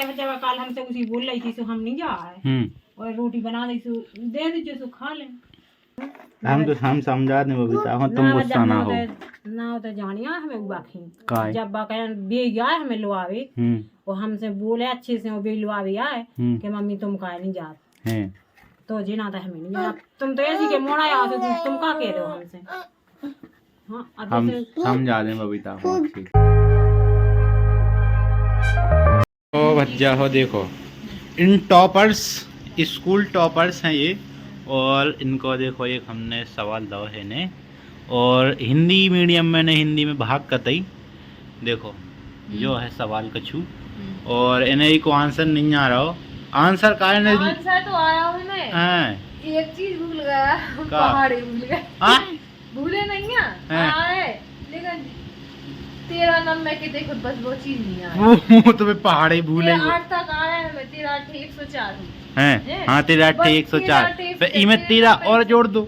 के जब कल हमसे उसी बोल रही थी सो हम नहीं जा रहे और रोटी बना दी सो दे दीजिए सो खा ले। हम समझा दे बबीता हो तुम गुस्सा ना हो ना तो जानिया हमें बाकी जब बाका बे गया हमें लुआवे वो हमसे बोले अच्छे से वो बे लुआवे आए कि मम्मी तुम काहे नहीं जाते तो जी ना था हमें नहीं जा तुम तो ऐसी के मोड़ा आ तो तुम का कह रहे हो हमसे। हाँ हम समझा दें बबीता को। तो भज्जा हो देखो इन टॉपर्स स्कूल टॉपर्स हैं ये और इनको देखो एक हमने सवाल दो है ने और हिंदी मीडियम में ने हिंदी में भाग कतई देखो जो है सवाल कछु और इन्हें को आंसर नहीं आ रहा हो आंसर का है आंसर तो आया हूं मैं हां एक चीज भूल गया पहाड़ी भूल गया हां भूले नहीं है लेकिन 13 नंबर के देखो बस वो चीज नहीं आई वो तुम्हें पहाड़ी भूले 8 तक आया है मैं 13 8 104 हैं हां 13 8 104 फिर इमे 13 और जोड़ दो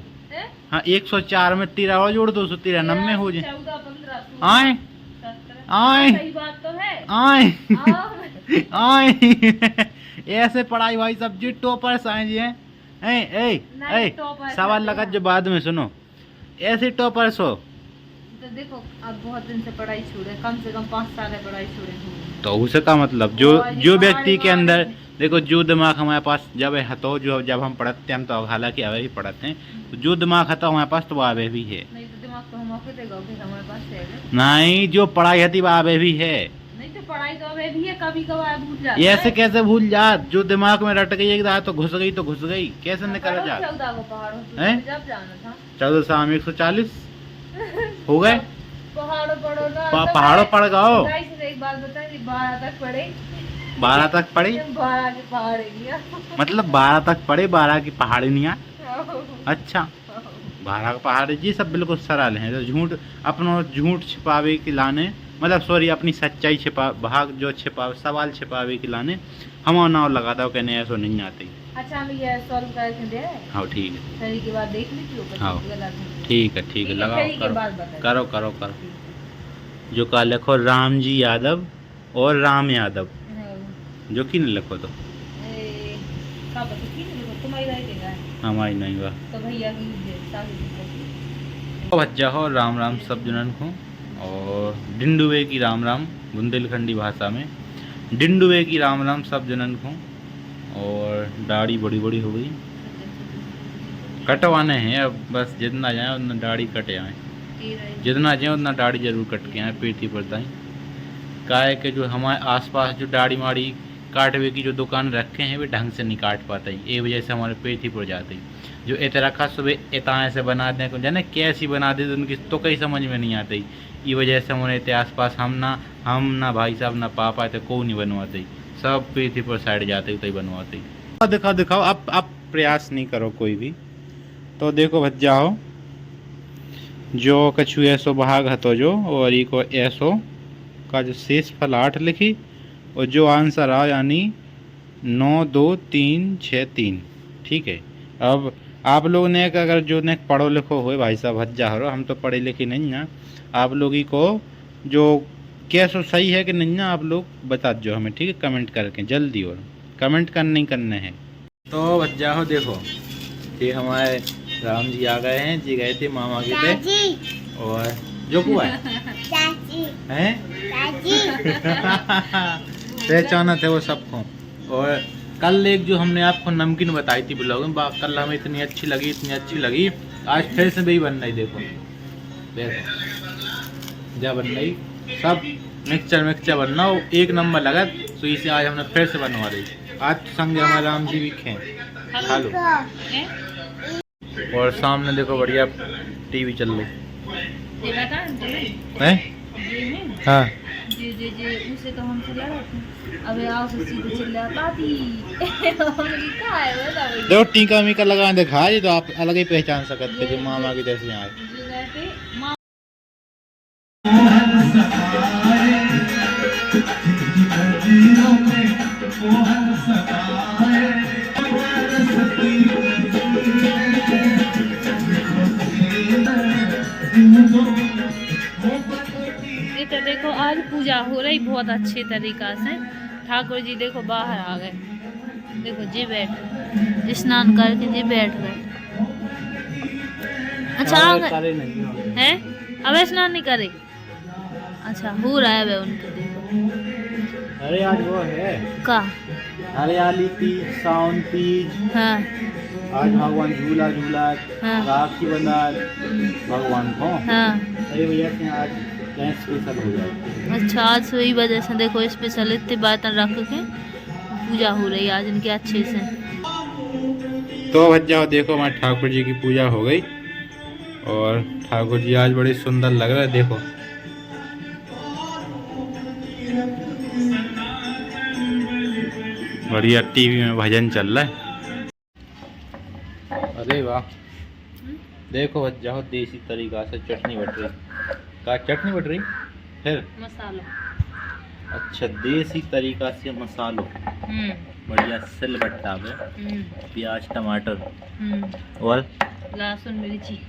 हाँ 104 में 13 और जोड़ दो 13 नंबर हो जाए 14 15 आए आए सही बात तो है आए आए ऐसे पढ़ाई भाई सब्जी टॉपर्स आए जी हैं ए सवाल लगा जो बाद में सुनो ऐसे टॉपर्स हो तो देखो अब बहुत दिन से पढ़ाई छोड़े कम से कम 5 साल है पढ़ाई छोड़े तो उसे का मतलब जो व्यक्ति के अंदर देखो जो दिमाग हमारे पास जब है तो जो जब हम पढ़ते हैं हम तो हालांकि अवे भी पढ़ते हैं तो जो दिमाग है तो हमारे पास तो आवे भी है नहीं तो दिमाग तो हम आपके देगा फिर हमारे पास है नहीं जो पढ़ाई है आवे भी है नहीं तो पढ़ाई तो अवे भी है कभी कभार भूल जाते ऐसे कैसे भूल जात जो दिमाग में रट गई एक तो घुस गई कैसे निकल जात 14 को पहाड़ों से जब जाना था 14 शाम 140 हो गए पहाड़ों पढ़ गओ एक बात बताइए 12 तक पढ़े 12 तक पढ़े 12 के पहाड़ मतलब 12 तक पढ़े 12 की पहाड़ी नहीं आ अच्छा 12 का पहाड़ी जी सब बिल्कुल सरल है तो झूठ अपनो झूठ छिपावे के लाने मतलब सॉरी अपनी सच्चाई भाग जो छिपा सवाल छिपावे के लाने हम नाव लगा दो कहने ऐसा नहीं आते अच्छा हम ये सॉल्व करके दे हाँ ठीक है सही की बात देख लीजिए हाँ ठीक है लगाओ करो करो करो जो का लिखो राम जी यादव और राम यादव जो कि नहीं लिखो तो हमारी नहीं हुआ तो भैया तो भज्जा हो राम राम सब जनन को और डिंडुवे की राम राम बुंदेलखंडी भाषा में डिंडुवे की राम राम सब जनन को और दाढ़ी बड़ी बड़ी हो गई कटवाने हैं अब बस जितना जाए उतना दाढ़ी कटे आए जितना जाए उतना दाढ़ी जरूर कट के आए पीठी पड़ता है काय के जो हमारे आसपास जो दाढ़ी माड़ी काटवे की जो दुकान रखे हैं वे ढंग से नहीं काट पाते हैं ये वजह से हमारे पेट ही पड़ जाते हैं जो इतना रखा सुबह इतना ऐसे बना दें जाने कैसी बना दे तो उनकी तो कहीं समझ में नहीं आती ये वजह से हमारे इतिहास पास हम ना भाई साहब ना पापा थे को नहीं बनवाते सब पीठी पर साइड जाते तो ही बनवाते दिखाओ अब प्रयास नहीं करो कोई भी तो देखो भज्जाओ जो कछु ऐसो भाग हतो जो और ये को ऐसो का जो शेष फल 8 लिखी और जो आंसर आ यानी 9 2 3 6 3 ठीक है। अब आप लोग ने अगर जो ने पढ़ो लिखो हो भाई साहब भज्जा हो हम तो पढ़े लिखे नहीं ना आप लोग ही को जो कैसो सही है कि नहीं ना आप लोग बता दो हमें ठीक है कमेंट करके जल्दी और कमेंट करने हैं। तो भज्जा हो देखो ये हमारे राम जी आ गए हैं जी गए थे मामा के थे और जो हुआ है पहचाना थे वो सबको और कल एक जो हमने आपको नमकीन बताई थी ब्लॉग में कल हमें इतनी अच्छी लगी आज फिर से भी बन रही देखो जा बन रही सब मिक्सचर बनना एक नंबर लगा तो इसे आज हमने फिर से बनवा रही आज संग हमारे राम जी भी खे खा लो और सामने देखो बढ़िया टीवी चल रही है हाँ उसे तो हम चिल्ला रहे थे अबे आओ से सीधे चिल्ला पाती क्या है बता देखो टीका मीका लगा दिखा ये तो आप अलग ही पहचान सकते थे मामा की जैसे आए तो देखो आज पूजा हो रही बहुत अच्छे तरीका से ठाकुर जी देखो बाहर आ गए, देखो जी बैठ स्नान करके जी बैठ गए। अच्छा आ गए हैं, अब स्नान नहीं करे। अच्छा हो रहा है वे उनके, देखो। अरे आज वो है का हरियाली तीज, सावन तीज। हाँ आज भगवान झूला झूला, हाँ राखी बंधा भगवान को। हाँ। अरे भैया से आज क्या स्पेशल हो जाए। अच्छा आज से वही वजह से देखो स्पेशल इतने बर्तन रख के पूजा हो रही है आज इनके अच्छे से। तो बच्चा देखो हमारे ठाकुर जी की पूजा हो गई और ठाकुर जी आज बड़े सुंदर लग रहे हैं। देखो बढ़िया टीवी में भजन चल रहा है। अरे वाह, देखो बच्चा देसी तरीका से चटनी बट रही। का चटनी बट रही फिर मसाला। अच्छा देसी तरीका से मसालो बढ़िया सिलबट्टा में प्याज टमाटर और लहसुन मिर्ची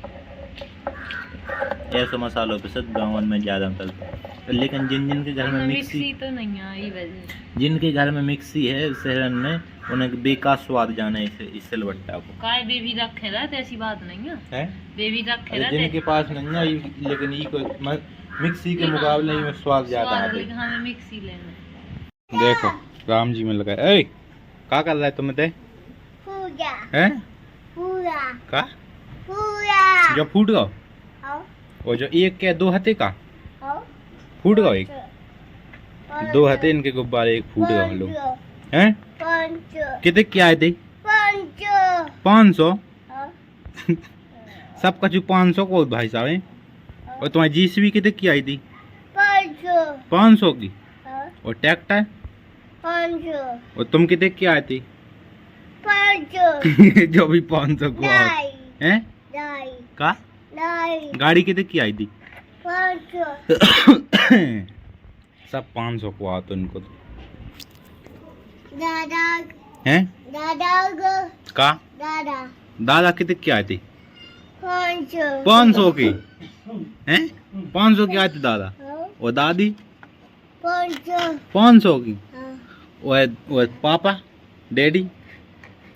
ऐसे मसालों पे सब गाँव में ज़्यादा चलता है। लेकिन जिन जिन के घर में मिक्सी तो नहीं आई वजह, जिनके घर में मिक्सी है शहरन में उन्हें बेकार स्वाद जाने इस सिलबट्टा को। काय बेबी रखे रहते ऐसी बात नहीं है बेबी रखे रहते जिनके पास नहीं है लेकिन ये कोई मिक्सी के मुकाबले में स्वाद ज्यादा है। हमें मिक्सी लेना। देखो राम जी में लगा ए क्या कर रहा है तुम ते पूजा हैं पूजा का पूजा जो फूट गो वो जो एक के दो हते का फूट गो एक दो हते इनके गुब्बारे एक फूट गो लोग हैं कितने क्या आए थे 500 सब कछु 500 को भाई साहब है। और तुम्हारी जीसीबी कितने की आई थी 500 की और ट्रैक्टर 500 और तुम कितने की आई थी 500 जो भी 500 को हैं का गाड़ी कितने की आई थी 500 सब 500 को आता उनको तो दादा हैं दादा का दादा दादा कितने की आई थी 500 500 की हैं 500 की आई थी दादा और दादी 500 की और पापा डैडी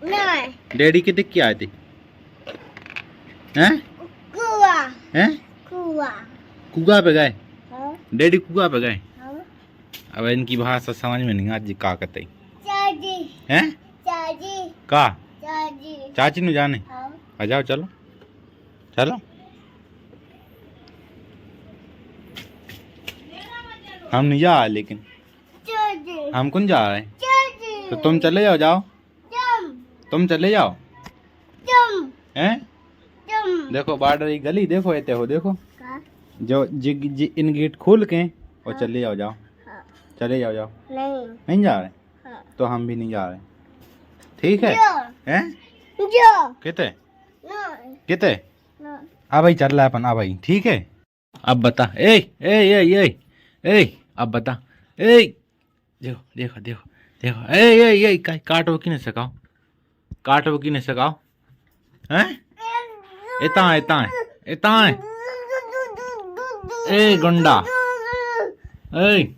नहीं डैडी कितने की आए थे हैं कुआ हैं कुआ कुआ पे गए डैडी कुआ पे गए। अब इनकी भाषा समझ में नहीं आज का कहते चाची हैं चाची का चाची चाची न जाने आ जाओ चलो चलो हम नहीं जा रहे लेकिन चाची हम कौन जा रहे हैं चाची तो तुम चले जाओ जाओ तुम चले जाओ हैं देखो बार्डर की गली देखो ऐसे हो देखो जो इन गेट खोल के और चले जाओ जाओ चले जाओ जाओ नहीं जा रहे तो हम भी नहीं जा रहे ठीक है हैं कितने कितने आ भाई चल रहा है अपन आ भाई ठीक है। अब बता ए ए ए ए ए अब बता ए देखो देखो देखो देखो ए ए ए काटो कि नहीं सकाओ काटो कि नहीं सकाओ हैं इतना इतना इतना ए गुंडा ए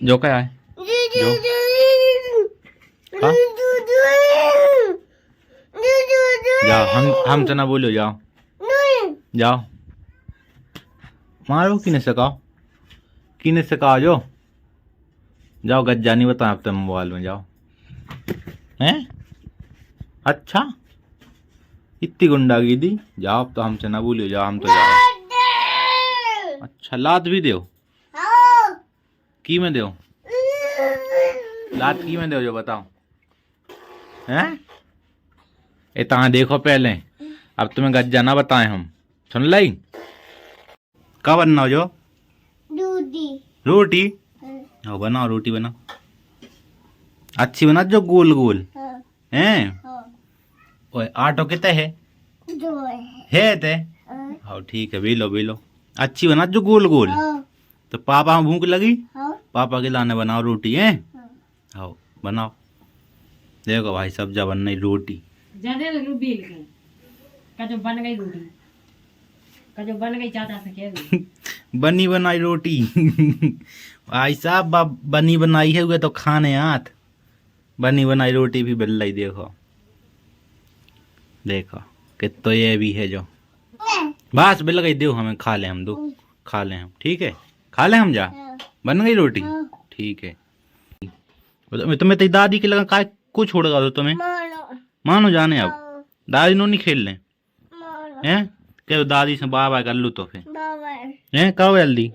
जो क्या है जो हाँ? जाओ हमसे ना बोलो जाओ जाओ मारो कि नहीं सकाओ जो जाओ गज्जा नहीं बता अब तो मोबाइल में जाओ हैं अच्छा इतनी गुंडागिरी जाओ अब तो हमसे ना बोलियो जाओ हम तो जाओ। अच्छा लात भी दो की में दो लात की में दो जो बताओ हैं इतना देखो पहले अब तुम्हें गज्जा ना बताएं हम सुन लाई क्या बनना जो रोटी हाँ बनाओ रोटी बनाओ अच्छी बना जो गोल गोल हैं ओए आटो कितने है ते हाँ ठीक है बेलो अच्छी बना जो गोल गोल तो पापा भूख लगी पापा के लाने बनाओ रोटी है हाँ बनाओ देखो भाई सब्जा बन रही रोटी जो बन गई रोटी का जो बन गई चाचा से कह बनी बनाई रोटी भाई साहब बनी बनाई है हुए तो खाने हाथ बनी बनाई रोटी भी बेल रही देखो देखो कि तो ये भी है जो बस बेल गई दो हमें खा ले हम दो खा ले हम ठीक है खा ले हम जा बन गई रोटी ठीक है तुम्हें तेरी दादी के लगा काय को छोड़ेगा तो तुम्हें मानो जाने अब दादी नो नहीं खेल ले हैं क्या दादी से बाबा कर लू तो फिर हैं कहो जल्दी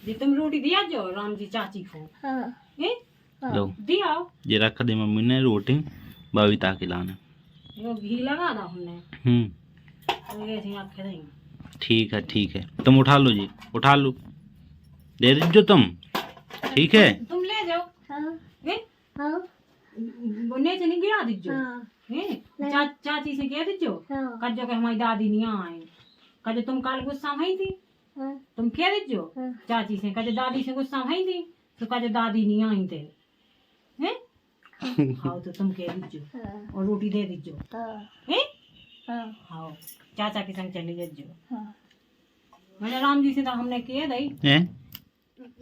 जी तुम रोटी दिया जो राम जी चाची को लो दिया ये रख दे मम्मी ने रोटी बबीता के लाने वो घी लगा था हमने तो ये ऐसे आंखें देंगे ठीक है तुम उठा लो जी उठा लो दे दीजिए तुम ठीक है तुम ले जाओ नीचे नहीं गिरा दीजो चाची से कह दीजो कजो के हमारी दादी नहीं आए कजो तुम कल गुस्सा हुई थी तुम कह दीजो चाची से कजो दादी से गुस्सा हुई थी तो कजो दादी नहीं आई थे हैं हाँ तो तुम कह दीजो और रोटी दे दीजो हैं हाँ चाचा के संग चली जाओ मैंने राम जी से तो हमने कह दई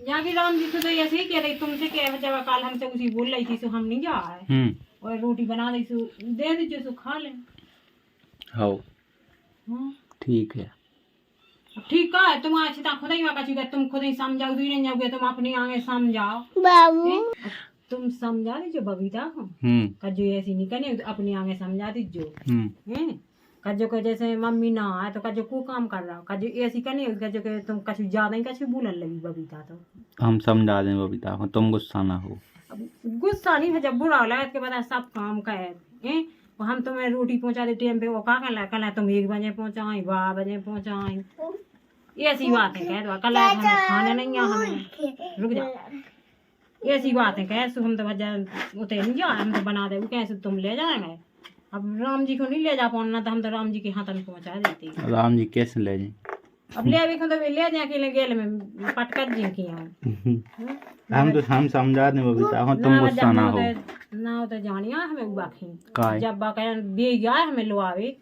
जाके राम जी से तो ऐसे ही कह रही तुमसे कह जब कल हमसे उसी बोल रही थी सो हम नहीं जा रहे और रोटी बना दी सो दे दीजिए सो खा ले ठीक है ठीक है तुम अच्छी तरह खुद ही वहाँ तुम खुद ही समझाओ दूर नहीं जाओगे तुम अपने आगे समझाओ तुम समझा दीजिए बबीता को कजो ऐसी नहीं करनी अपने आगे समझा दीजिए कजो को जैसे मम्मी ना आए तो कजो को काम कर रहा कजो ऐसी करनी कजो के तुम कछु ज्यादा ही कछु बोलने लगी बबीता तो हम समझा दें बबीता को तुम गुस्सा ना हो गुस्सा नहीं है जब बुरा लगा के पता सब काम का है हम तुम्हें रोटी पहुंचा दे टाइम पे वो कल तुम 1 बजे पहुंचाई 12 बजे पहुंचाई ऐसी बात है कह दो कल हमें खाना नहीं है हमें रुक जा ऐसी बात है कैसे हम तो वजह उतरे नहीं जा हम तो बना दे कैसे तुम ले जाएंगे अब राम जी को नहीं ले जा पाना तो हम तो राम जी के हाथ में पहुंचा देते राम जी कैसे ले जाए अब ले भी तो ले जाए के गेल में पटकर जी की हम समझा दे बबीता हो तुम गुस्सा ना हो तो जानिया हमें बाकी जब बाका बे गया हमें लुआवे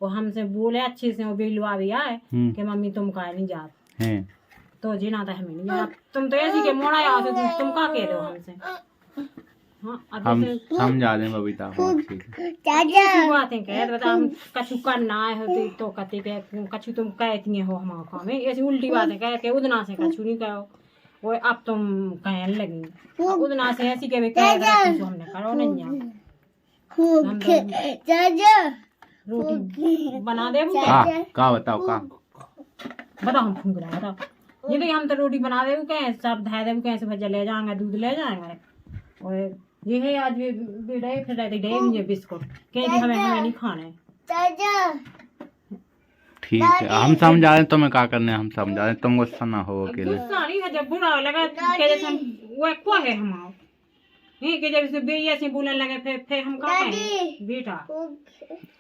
वो हमसे बोले अच्छे से वो बे लुआवे आए कि मम्मी तुम का नहीं जाते तो जी ना था हमें नहीं जाना तुम तो ऐसी के मोड़ा आ तो तुम का कह रहे हो हमसे हम समझा दें बबीता को ऐसी बातें कह बता हम कछु करना है तो कहते के कछु तुम कहती हो हमारे काम में ऐसी उल्टी बातें कह के उदना से कछु नहीं कहो वो अब तुम कहने लगी उदना से ऐसी के कह रहे हमने करो नहीं जा रोटी बना दे का बताओ का बताओ हम फूंक रहे बताओ ये तो हम तो रोटी बना दे कहें सब धै दे कैसे भजा ले जाएंगे दूध ले जाएंगे और ये है आज भी फिर रहते डे बिस्कुट कह दी हमें नहीं खाना है ठीक है हम समझा रहे तुम्हें क्या करने हम समझा रहे तुम गुस्सा ना हो अकेले गुस्सा नहीं है जब बुरा लगा के जैसे वो को है हमारा नहीं कि जब से बेइया से बोलने लगे फिर हम का कहें बेटा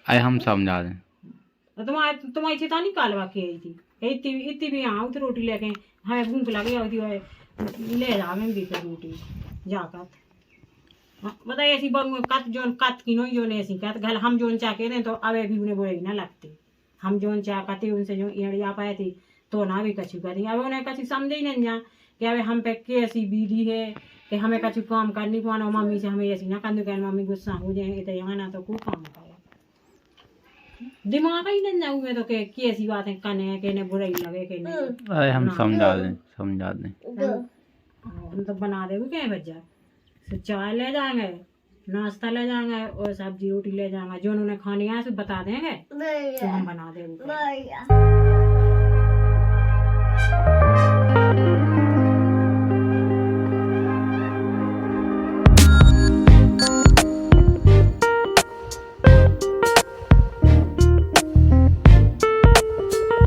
आए हम समझा रहे तुम्हारी चेतावनी कालवा की थी इतनी भी यहाँ तो रोटी लेके हमें भूख लगी होती है ले जावे भी तो रोटी जाकर बता ऐसी कत जोन कत की नो जोन ऐसी कत घर हम जोन चाह के तो अवे भी उन्हें बोले ना लगते हम जोन चाह करते उनसे जो एड़िया पाए थी तो ना भी कछु करी अब उन्हें कछु समझे ही नहीं जा कि अब हम पे कैसी बीड़ी है कि हमें कछु काम करनी पाना मम्मी से हमें ऐसी ना कर कह मम्मी गुस्सा हो जाएंगे तो यहाँ ना तो को काम करो दिमाग ही नहीं जाऊंगे तो के कैसी बातें कने के ने बुराई लगे के नहीं अरे हम समझा दें हम तो बना दे क्या बच्चा तो चाय ले जाएंगे नाश्ता ले जाएंगे और सब्जी रोटी ले जाएंगे जो उन्होंने खानी है सब बता देंगे तो हम बना देंगे